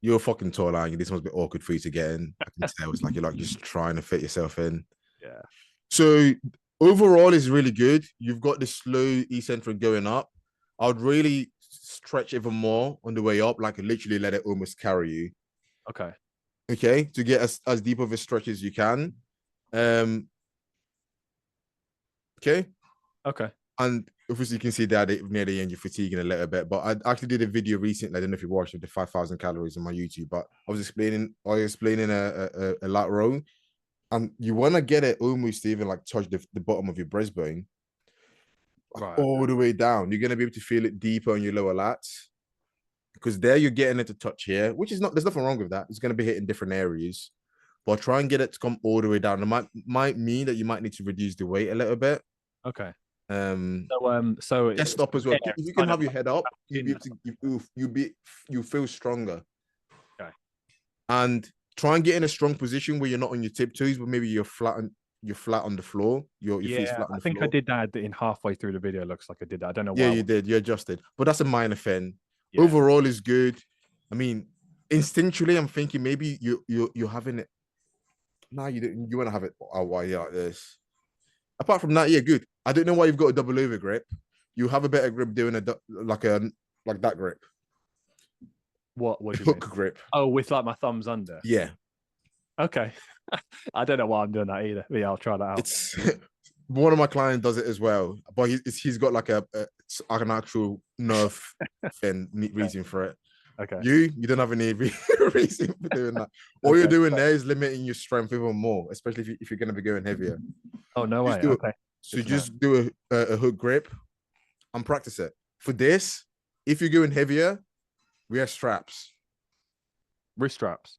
You're fucking tall, aren't you? This must be awkward for you to get in. I can tell it's like you're like just trying to fit yourself in. Yeah. So overall is really good. You've got the slow eccentric going up. I would really stretch even more on the way up, like literally let it almost carry you. Okay. Okay, to get as deep of a stretch as you can. Okay. Okay. And obviously you can see that near the end you're fatiguing a little bit. But I actually did a video recently. I don't know if you watched it, the 5,000 calories on my YouTube, but I was explaining a lat row. And you want to get it almost even like touch the bottom of your breastbone, like Right. all the way down. You're going to be able to feel it deeper on your lower lats because there you're getting it to touch here, which is not, there's nothing wrong with that. It's going to be hitting different areas, but try and get it to come all the way down. It might mean that you might need to reduce the weight a little bit. Okay. Um, So chest up as well. yeah, If you can kind have of your head up, in that. you feel stronger. Okay. And try and get in a strong position where you're not on your tiptoes, but maybe you're flat on the floor. Your feet's Yeah, flat on I the think I floor. did that in halfway through the video. Looks like I did that. I don't know Yeah, why. you did. You adjusted, but that's a minor thing. Yeah. Overall is good. I mean, instinctually, I'm thinking maybe you're having it. No, you didn't. You want to have it while you're like this. Apart from that, yeah, good. I don't know why you've got a double over grip. You have a better grip doing like that grip, What do you hook mean? grip. Oh, with like my thumbs under. Yeah, Okay. I don't know why I'm doing that either. But yeah, I'll try that out. it's one of my clients does it as well, but he's got like an actual nerve thing reason for it. Okay. You don't have any reason for doing that. All you're doing there is limiting your strength even more, especially if you're going to be going heavier. Oh, no way. Do it. Okay. So just do a hook grip and practice it. For this, if you're going heavier, we have straps. Wrist straps.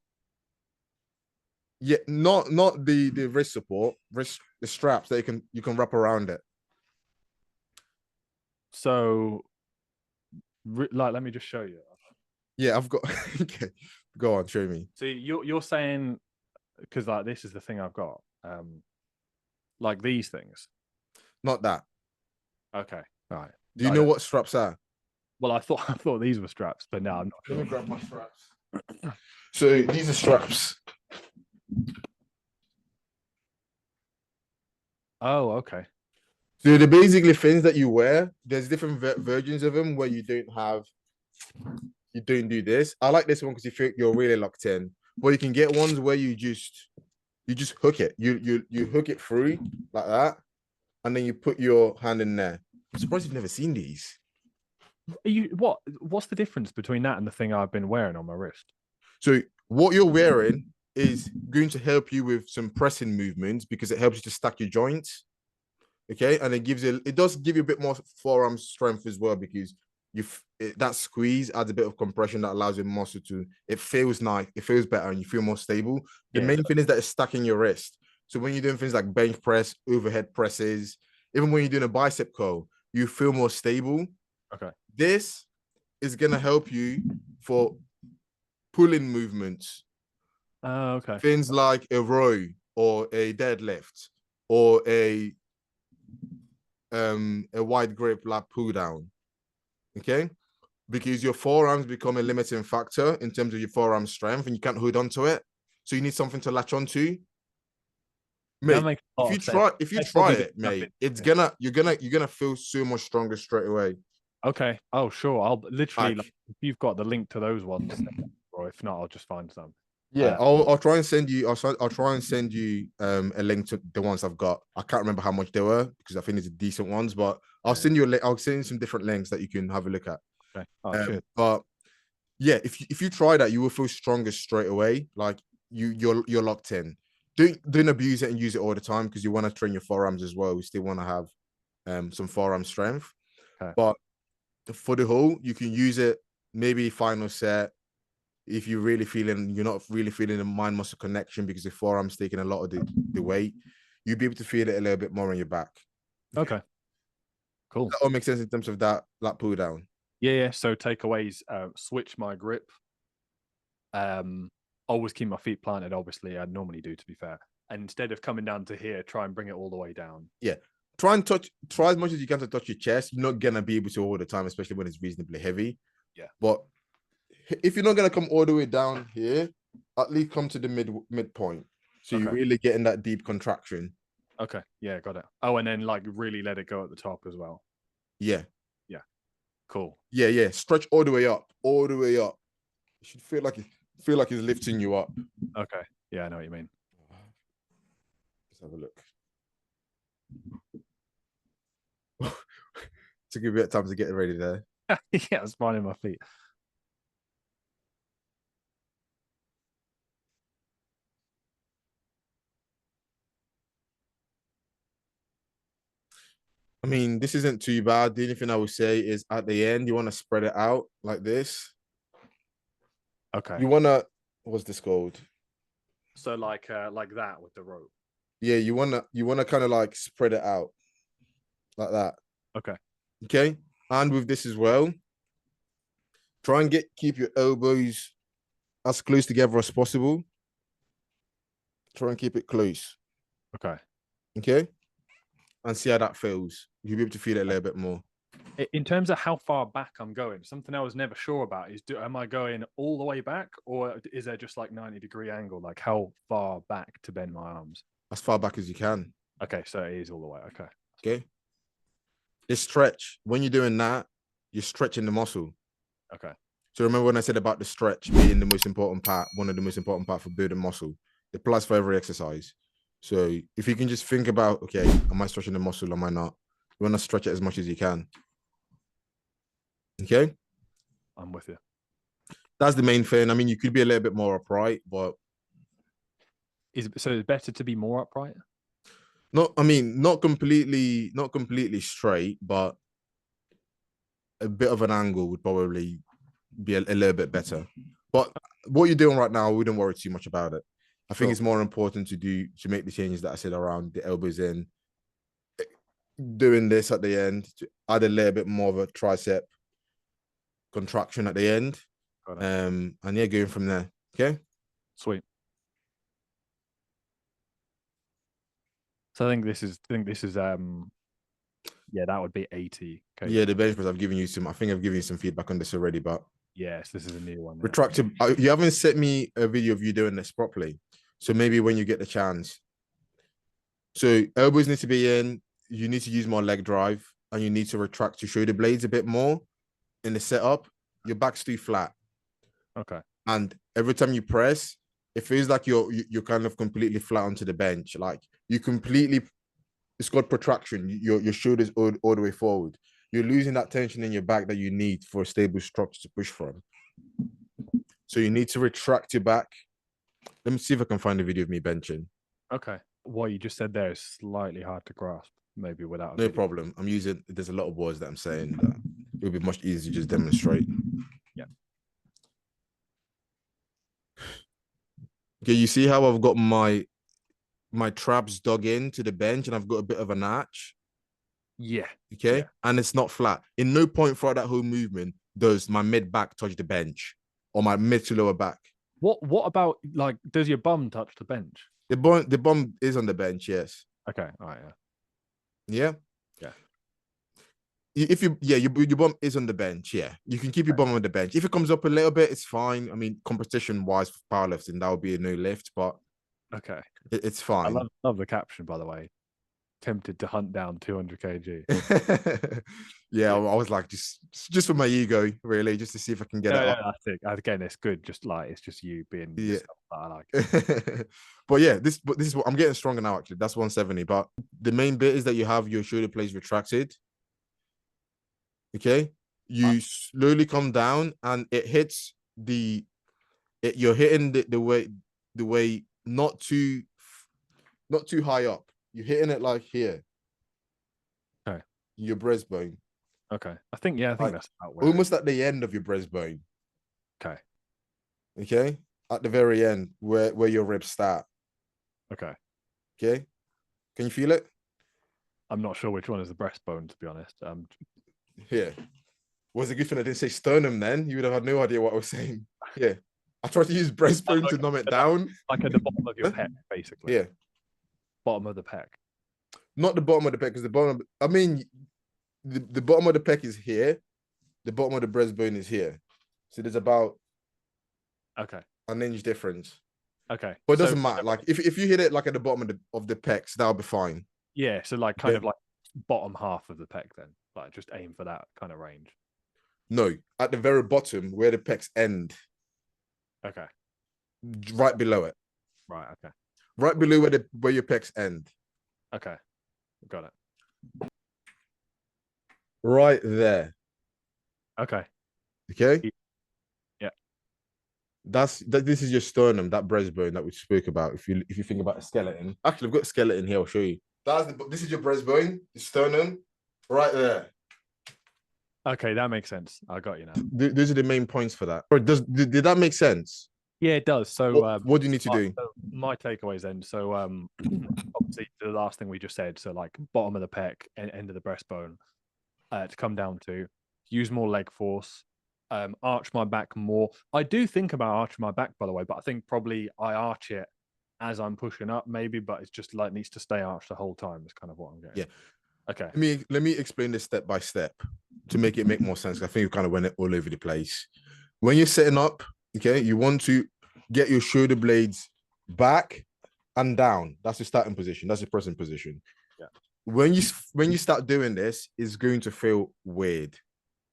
Yeah, not the wrist support, the straps that you can wrap around it. So, like, let me just show you. Yeah, I've got. Okay, go on, show me. So you're saying, because like this is the thing I've got, like these things. Not that. Okay. All right. Do you know what straps are? Well, I thought these were straps, but now I'm not sure. Let me grab my straps. So these are straps. Oh, okay. So they're basically things that you wear. There's different versions of them where you don't do this. I like this one because you're really locked in. But you can get ones where you just hook it. You hook it through like that, and then you put your hand in there. I'm surprised you've never seen these. What's the difference between that and the thing I've been wearing on my wrist? So what you're wearing is going to help you with some pressing movements because it helps you to stack your joints. Okay, and it does give you a bit more forearm strength as well because that squeeze adds a bit of compression that allows your muscle it feels nice, it feels better, and you feel more stable. The main thing is that it's stacking your wrist. So when you're doing things like bench press, overhead presses, even when you're doing a bicep curl, you feel more stable. Okay. This is gonna help you for pulling movements. Okay. Things like a row or a deadlift or a wide grip lat pull down. Okay, because your forearms become a limiting factor in terms of your forearm strength, and you can't hold on to it. So you need something to latch onto. Mate, if you try it, mate, you're gonna feel so much stronger straight away. Okay. Oh, sure. I'll literally if you've got the link to those ones, or if not, I'll just find some. Yeah, I'll try and send you. I'll try and send you a link to the ones I've got. I can't remember how much they were because I think it's decent ones, but I'll send you a link. I'll send you some different links that you can have a look at. Okay. But yeah, if you try that, you will feel stronger straight away. Like you're locked in. Don't abuse it and use it all the time because you want to train your forearms as well. We still want to have some forearm strength. Okay. But for the whole, you can use it maybe final set. If you're not really feeling the mind muscle connection because your forearm's taking a lot of the weight, you'll be able to feel it a little bit more on your back. Okay. Cool. That all makes sense in terms of that lat pull down. Yeah. So takeaways: switch my grip. Always keep my feet planted. Obviously, I normally do. To be fair, and instead of coming down to here, try and bring it all the way down. Yeah. Try as much as you can to touch your chest. You're not gonna be able to all the time, especially when it's reasonably heavy. Yeah. But if you're not gonna come all the way down here, at least come to the midpoint. So you're really getting that deep contraction. Okay. Yeah, got it. Oh, and then like really let it go at the top as well. Yeah. Yeah. Cool. Yeah, yeah. Stretch all the way up, all the way up. You should feel like it's lifting you up. Okay. Yeah, I know what you mean. Let's have a look. Took a bit of time to get ready there. Yeah, it's finding my feet. I mean, this isn't too bad. The only thing I would say is at the end, you want to spread it out like this. Okay. You want to, what's this called? So like that with the rope. Yeah, you want to kind of like spread it out like that. Okay. Okay. And with this as well, try and keep your elbows as close together as possible. Try and keep it close. Okay. Okay. And see how that feels. You'll be able to feel it a little bit more. In terms of how far back I'm going, something I was never sure about is, am I going all the way back, or is there just like 90-degree angle? Like how far back to bend my arms? As far back as you can. Okay, so it is all the way. Okay. Okay. It's stretch. When you're doing that, you're stretching the muscle. Okay. So remember when I said about the stretch being the most important part, one of the most important part for building muscle. It applies for every exercise. So if you can just think about, okay, am I stretching the muscle? Am I not? You want to stretch it as much as you can. Okay. I'm with you. That's the main thing. I mean, you could be a little bit more upright, but So it's better to be more upright? not completely straight, but a bit of an angle would probably be a little bit better. But what you're doing right now, I wouldn't worry too much about it. I think it's more important to make the changes that I said around the elbows in, doing this at the end to add a little bit more of a tricep contraction at the end. And yeah, going from there. Okay. Sweet. So I think this is yeah, that would be 80. Okay. Yeah, the bench press, I think I've given you some feedback on this already, but yes, this is a new one. Retracted. You haven't sent me a video of you doing this properly. So maybe when you get the chance. So elbows need to be in, you need to use more leg drive, and you need to retract your shoulder blades a bit more in the setup. Your back's too flat. Okay. And every time you press, it feels like you're kind of completely flat onto the bench. Like it's called protraction. Your shoulders all the way forward. You're losing that tension in your back that you need for a stable structure to push from. So you need to retract your back. Let me see if I can find a video of me benching. Okay. What you just said there is slightly hard to grasp, maybe without no problem. There's a lot of words that I'm saying that it would be much easier to just demonstrate. Yeah. Okay, you see how I've got my traps dug into the bench and I've got a bit of an arch? Yeah. Okay. Yeah. And it's not flat. In no point throughout that whole movement does my mid back touch the bench or my mid to lower back. What about like, does your bum touch the bench? The bum is on the bench, yes. Okay. All right. Yeah. Yeah. If your bum is on the bench, yeah. You can keep your bum on the bench. If it comes up a little bit, it's fine. I mean, competition wise for powerlifting, that would be a no lift, but okay. It's fine. I love the caption, by the way. Tempted to hunt down 200 kg. Yeah, I was like, just for my ego, really, just to see if I can get it up. That's it. Again, it's good. Just like it's just you being yourself. I like it. But yeah, this is what I'm getting stronger now. Actually, that's 170. But the main bit is that you have your shoulder blades retracted. Okay, you slowly come down, and it hits you're hitting the way not too high up. You're hitting it like here. Okay. Your breastbone. Okay. I think that's about where almost at the end of your breastbone. Okay. Okay. At the very end, where your ribs start. Okay. Okay. Can you feel it? I'm not sure which one is the breastbone, to be honest. Here. Was a good thing I didn't say sternum then. You would have had no idea what I was saying. Yeah. I tried to use breastbone to numb it down. Like at the bottom of your pec, basically. Yeah. Bottom of the pec. Not the bottom of the pec, because the bottom of the pec is here. The bottom of the breastbone is here. So there's about Okay. and then use difference. Okay. But it So doesn't matter. Like if you hit it like at the bottom of the pecs, that'll be fine. yeah, so like kind of like bottom half of the pec then. Like just aim for that kind of range. No, at the very bottom where the pecs end. Okay. Right below it. Right. Okay. Right below where your pecs end. Okay. Got it. Right there. Okay. Okay. Yeah. This is your sternum, that breastbone that we spoke about. If you think about a skeleton, actually, I've got a skeleton here. I'll show you. This is your breastbone, the sternum, right there. Okay, that makes sense. I got you now. Those are the main points for that. Or did that make sense? Yeah, it does. So what do you need to do? So my takeaways then. So obviously the last thing we just said. So like bottom of the pec and end of the breastbone to come down to. Use more leg force. Arch my back more. I do think about arching my back, by the way, but I think probably I arch it as I'm pushing up, maybe, but it's just like needs to stay arched the whole time. Is kind of what I'm getting. Yeah. Okay. Let me explain this step by step to make it make more sense. I think you kind of went all over the place. When you're setting up, okay, you want to get your shoulder blades back and down. That's the starting position. That's the pressing position. Yeah. When you start doing this, it's going to feel weird.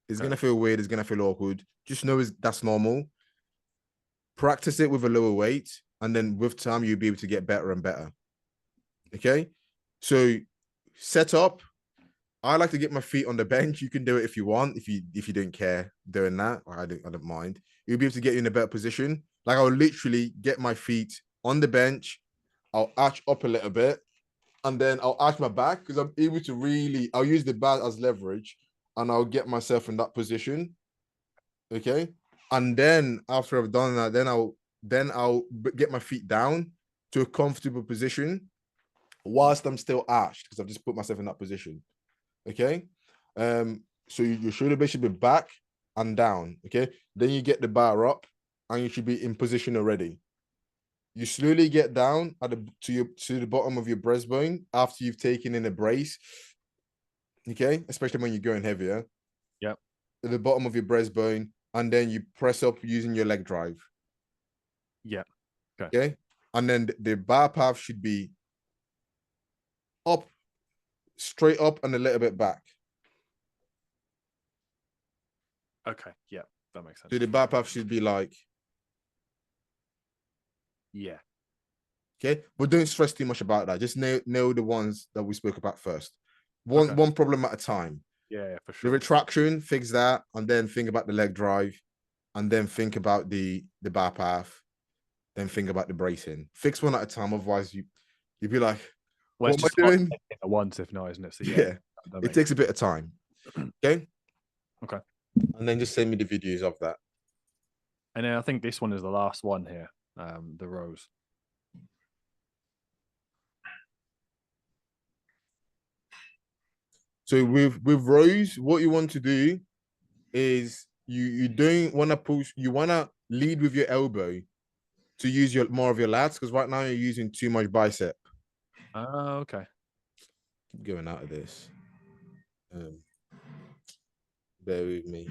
It's gonna feel weird. It's gonna feel awkward. Just know that's normal. Practice it with a lower weight, and then with time you'll be able to get better and better. Okay, so set up. I like to get my feet on the bench. You can do it if you want. If you don't care doing that, I don't mind. You'll be able to get you in a better position. Like I'll literally get my feet on the bench. I'll arch up a little bit, and then I'll arch my back because I'm able to really. I'll use the bar as leverage, and I'll get myself in that position. Okay, and then after I've done that, then I'll get my feet down to a comfortable position, whilst I'm still arched because I've just put myself in that position. Okay, so your shoulder blade should be back and down. Okay, then you get the bar up, and you should be in position already. You slowly get down to the bottom of your breastbone after you've taken in a brace. Okay, especially when you're going heavier. Yep. At the bottom of your breastbone, and then you press up using your leg drive. Yeah. Okay. And then the bar path should be up, straight up, and a little bit back. Okay. Yeah, that makes sense. So the bar path should be like. Yeah. Okay. But don't stress too much about that. Just nail the ones that we spoke about first. One problem at a time. Yeah, for sure. The retraction, fix that, and then think about the leg drive, and then think about the bar path, then think about the bracing. Fix one at a time, otherwise you'd be like, well, what am I doing? At once, if not, isn't it? So yeah, it takes a bit of time. Okay. Okay. And then just send me the videos of that. And then I think this one is the last one here. The rows. So with rows, what you want to do is you don't want to push. You want to lead with your elbow to use more of your lats, because right now you're using too much bicep. Oh, okay. Keep going out of this. Bear with me.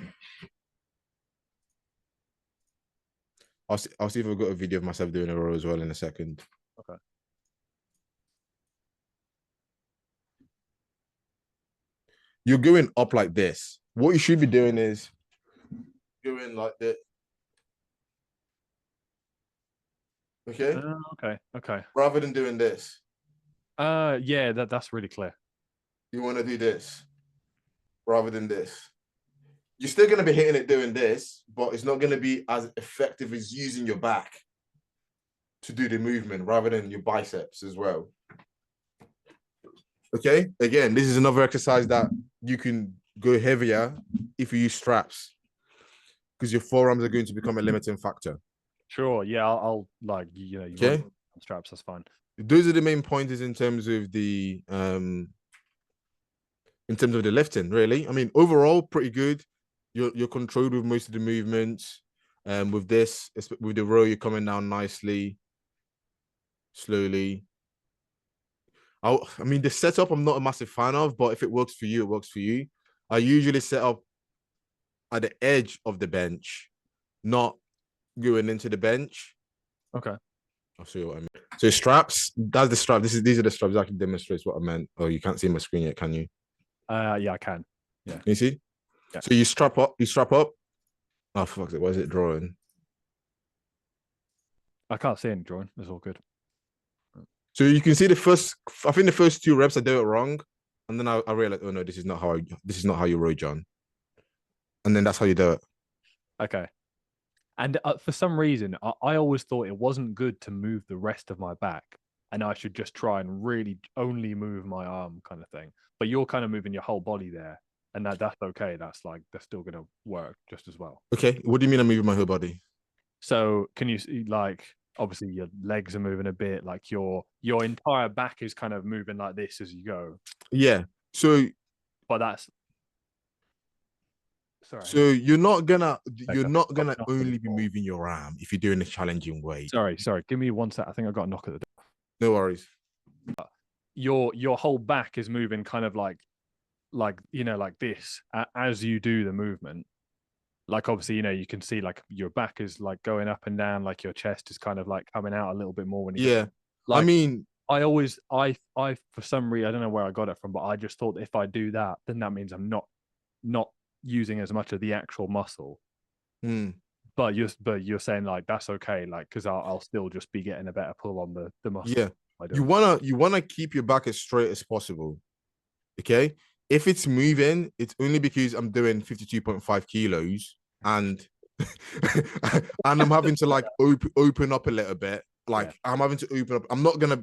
I'll see if I've got a video of myself doing a row as well in a second. Okay. You're going up like this. What you should be doing is going like this. Okay. Okay. Okay. Rather than doing this. Yeah, that's really clear. You want to do this rather than this. You're still going to be hitting it doing this, but it's not going to be as effective as using your back to do the movement rather than your biceps as well. Okay. Again, this is another exercise that you can go heavier if you use straps, because your forearms are going to become a limiting factor. Sure. Yeah, I'll like okay. Straps. That's fine. Those are the main pointers in terms of the lifting. Really, I mean, overall, pretty good. You're controlled with most of the movements. With this, with the row, you're coming down nicely, slowly. I mean, the setup I'm not a massive fan of, but if it works for you, it works for you. I usually set up at the edge of the bench, not going into the bench. Okay. I'll show you what I mean. So straps, that's the strap. These are the straps. I can demonstrate what I meant. Oh, you can't see my screen yet, can you? Yeah, I can. Yeah. Can you see? Yeah. So you strap up. Oh fuck it. What is it drawing? I can't see any drawing. It's all good. So you can see the first. I think the first 2 reps I do it wrong, and then I realized, oh no, this is not how you row, John. And then that's how you do it. Okay. And for some reason, I always thought it wasn't good to move the rest of my back, and I should just try and really only move my arm, kind of thing. But you're kind of moving your whole body there, and that's okay. That's still gonna work just as well. Okay. What do you mean I'm moving my whole body? So can you see, like, obviously your legs are moving a bit, like your entire back is kind of moving like this as you go. Yeah. So But that's sorry. So you're not gonna Okay. only be moving your arm if you're doing a challenging weight. Sorry. Give me 1 sec. I think I got a knock at the door. No worries. Your whole back is moving kind of like like this as you do the movement. Like, obviously, you can see like your back is like going up and down, like your chest is kind of like coming out a little bit more when you Yeah. like, I mean, I always I for some reason, I don't know where I got it from, but I just thought if I do that, then that means I'm not using as much of the actual muscle. But you're saying like that's okay, like, because I'll still just be getting a better pull on the muscle. yeah. You wanna keep your back as straight as possible. Okay. If it's moving, it's only because I'm doing 52.5 kilos and and I'm having to like open up a little bit. Like I'm having to open up. I'm not gonna.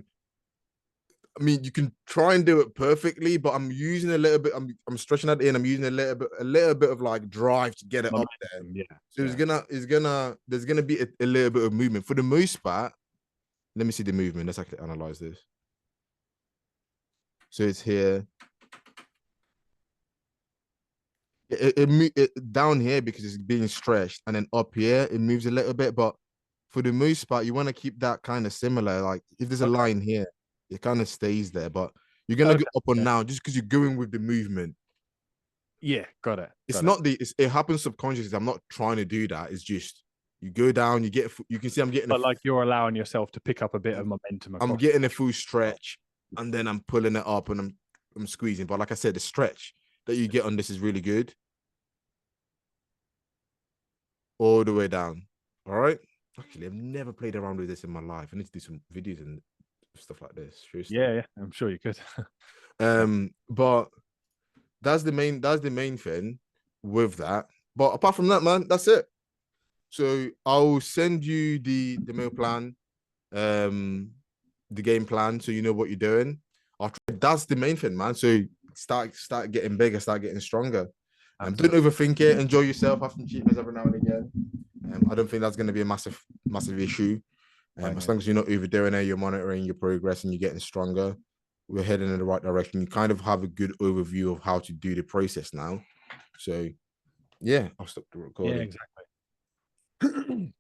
I mean, you can try and do it perfectly, but I'm using a little bit. I'm stretching that in. I'm using a little bit of like drive to get it up there. Yeah. So there's gonna be a little bit of movement for the most part. Let me see the movement. Let's actually analyze this. So it's here. It down here because it's being stretched, and then up here it moves a little bit. But for the most part, you want to keep that kind of similar. Like if there's a line here, it kind of stays there. But you're gonna go up and down just because you're going with the movement. Yeah, got it. It happens subconsciously. I'm not trying to do that. It's just you go down, you can see I'm getting. But like you're allowing yourself to pick up a bit of momentum. I'm getting a full stretch, and then I'm pulling it up, and I'm squeezing. But like I said, the stretch that you get on this is really good. All the way down. All right. Actually, I've never played around with this in my life. I need to do some videos and stuff like this. Seriously. Yeah, I'm sure you could. But that's the main thing with that. But apart from that, man, that's it. So I'll send you the meal plan, the game plan, so you know what you're doing. That's the main thing, man. So start getting bigger, start getting stronger. Don't overthink it. Enjoy yourself. Have some cheat meals every now and again. I don't think that's going to be a massive issue. As long as you're not overdoing it, you're monitoring your progress and you're getting stronger, we're heading in the right direction. You kind of have a good overview of how to do the process now. So, yeah, I'll stop the recording. Yeah, exactly.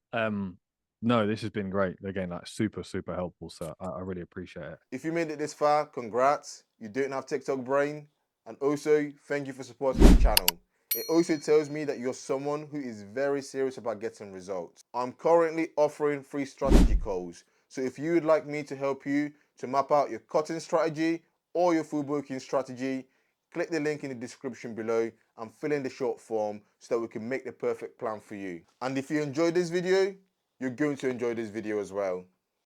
No, this has been great. Again, like super helpful. So I really appreciate it. If you made it this far, congrats. You don't have TikTok brain. And also, thank you for supporting the channel. It also tells me that you're someone who is very serious about getting results. I'm currently offering free strategy calls. So if you would like me to help you to map out your cutting strategy or your full bulking strategy, click the link in the description below and fill in the short form so that we can make the perfect plan for you. And if you enjoyed this video, you're going to enjoy this video as well.